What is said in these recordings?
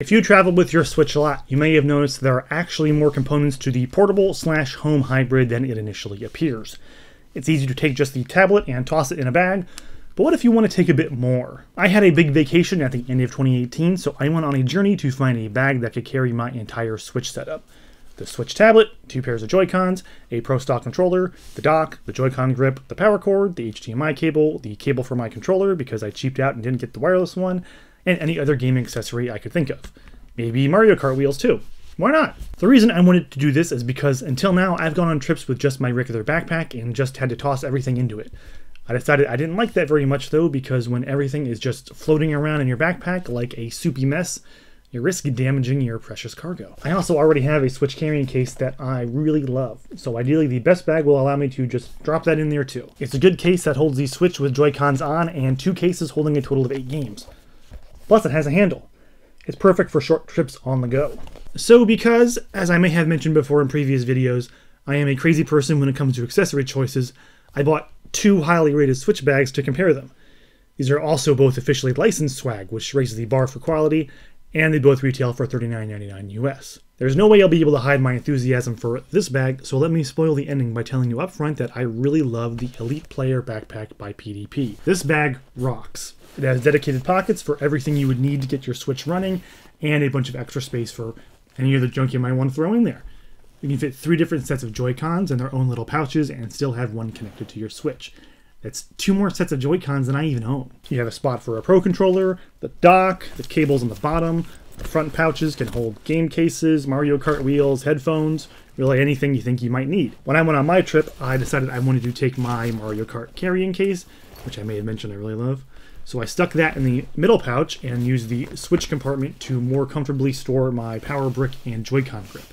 If you travel with your Switch a lot, you may have noticed there are actually more components to the portable/home hybrid than it initially appears. It's easy to take just the tablet and toss it in a bag, but what if you want to take a bit more? I had a big vacation at the end of 2018, so I went on a journey to find a bag that could carry my entire Switch setup. The Switch tablet, 2 pairs of Joy-Cons, a Pro Stock controller, the dock, the Joy-Con grip, the power cord, the HDMI cable, the cable for my controller because I cheaped out and didn't get the wireless one, and any other gaming accessory I could think of. Maybe Mario Kart wheels too. Why not? The reason I wanted to do this is because until now I've gone on trips with just my regular backpack and just had to toss everything into it. I decided I didn't like that very much though, because when everything is just floating around in your backpack like a soupy mess, you risk damaging your precious cargo. I also already have a Switch carrying case that I really love, so ideally the best bag will allow me to just drop that in there too. It's a good case that holds the Switch with Joy-Cons on and 2 cases holding a total of 8 games. Plus it has a handle. It's perfect for short trips on the go. So because, as I may have mentioned before in previous videos, I am a crazy person when it comes to accessory choices, I bought 2 highly rated Switch bags to compare them. These are also both officially licensed swag, which raises the bar for quality, and they both retail for $39.99 US. There's no way I'll be able to hide my enthusiasm for this bag, so let me spoil the ending by telling you up front that I really love the Elite Player Backpack by PDP. This bag rocks. It has dedicated pockets for everything you would need to get your Switch running, and a bunch of extra space for any of the junk you might want to throw in there. You can fit 3 different sets of Joy-Cons in their own little pouches and still have one connected to your Switch. That's 2 more sets of Joy-Cons than I even own. You have a spot for a Pro controller, the dock, the cables on the bottom, the front pouches can hold game cases, Mario Kart wheels, headphones, really anything you think you might need. When I went on my trip, I decided I wanted to take my Mario Kart carrying case, which I may have mentioned I really love. So I stuck that in the middle pouch and used the Switch compartment to more comfortably store my power brick and Joy-Con grip.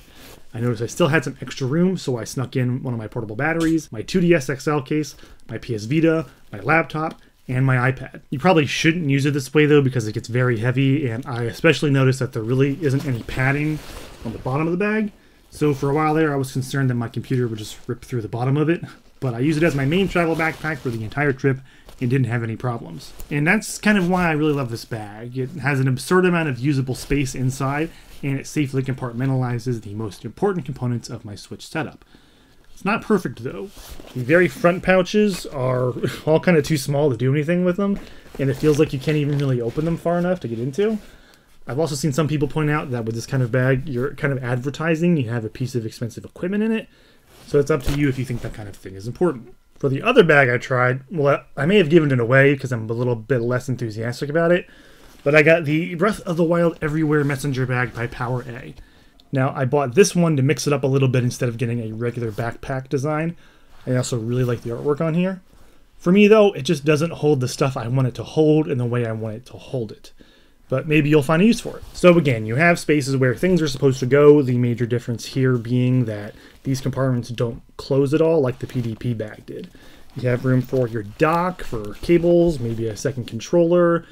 I noticed I still had some extra room, so I snuck in one of my portable batteries, my 2DS XL case, my PS Vita, my laptop, and my iPad. You probably shouldn't use it this way though because it gets very heavy, and I especially noticed that there really isn't any padding on the bottom of the bag. So for a while there I was concerned that my computer would just rip through the bottom of it, but I used it as my main travel backpack for the entire trip and didn't have any problems. And that's kind of why I really love this bag. It has an absurd amount of usable space inside, and it safely compartmentalizes the most important components of my Switch setup. It's not perfect though. The very front pouches are all kind of too small to do anything with them, and it feels like you can't even really open them far enough to get into. I've also seen some people point out that with this kind of bag, you're kind of advertising you have a piece of expensive equipment in it, so it's up to you if you think that kind of thing is important. For the other bag I tried, well, I may have given it away because I'm a little bit less enthusiastic about it, but I got the Breath of the Wild Everywhere Messenger bag by PowerA. Now, I bought this one to mix it up a little bit instead of getting a regular backpack design. I also really like the artwork on here. For me, though, it just doesn't hold the stuff I want it to hold in the way I want it to hold it. But maybe you'll find a use for it. So again, you have spaces where things are supposed to go, the major difference here being that these compartments don't close at all like the PDP bag did. You have room for your dock, for cables, maybe a second controller,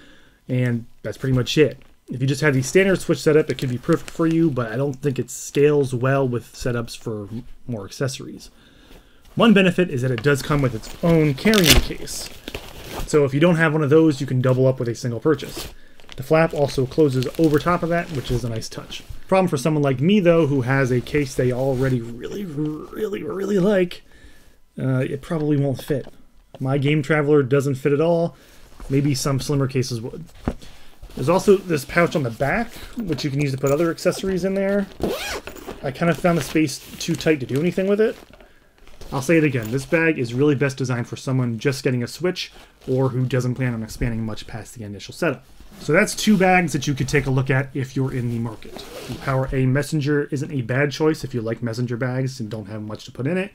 and that's pretty much it. If you just have the standard Switch setup, it could be perfect for you, but I don't think it scales well with setups for more accessories. One benefit is that it does come with its own carrying case. So if you don't have one of those, you can double up with a single purchase. The flap also closes over top of that, which is a nice touch. Problem for someone like me, though, who has a case they already really like, it probably won't fit. My Game Traveler doesn't fit at all. Maybe some slimmer cases would. There's also this pouch on the back, which you can use to put other accessories in there. I kind of found the space too tight to do anything with it. I'll say it again, this bag is really best designed for someone just getting a Switch or who doesn't plan on expanding much past the initial setup. So that's 2 bags that you could take a look at if you're in the market. The PowerA Messenger isn't a bad choice if you like messenger bags and don't have much to put in it,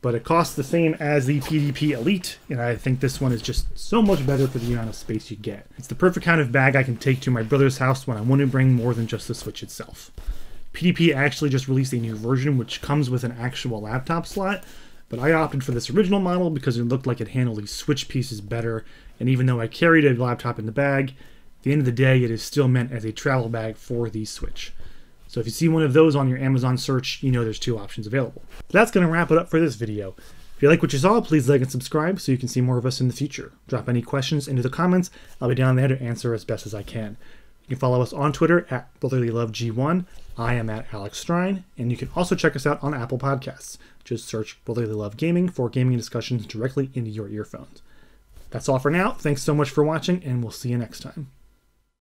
but it costs the same as the PDP Elite, and I think this one is just so much better for the amount of space you get. It's the perfect kind of bag I can take to my brother's house when I want to bring more than just the Switch itself. PDP actually just released a new version which comes with an actual laptop slot, but I opted for this original model because it looked like it handled these Switch pieces better, and even though I carried a laptop in the bag, at the end of the day, it is still meant as a travel bag for the Switch. So if you see one of those on your Amazon search, you know there's 2 options available. But that's going to wrap it up for this video. If you like what you saw, please like and subscribe so you can see more of us in the future. Drop any questions into the comments. I'll be down there to answer as best as I can. You You can follow us on Twitter at BrotherlyLoveG1. I am at Alex Strine, and you can also check us out on Apple Podcasts. Just search Brotherly Love Gaming for gaming discussions directly into your earphones. That's all for now. Thanks so much for watching, and we'll see you next time.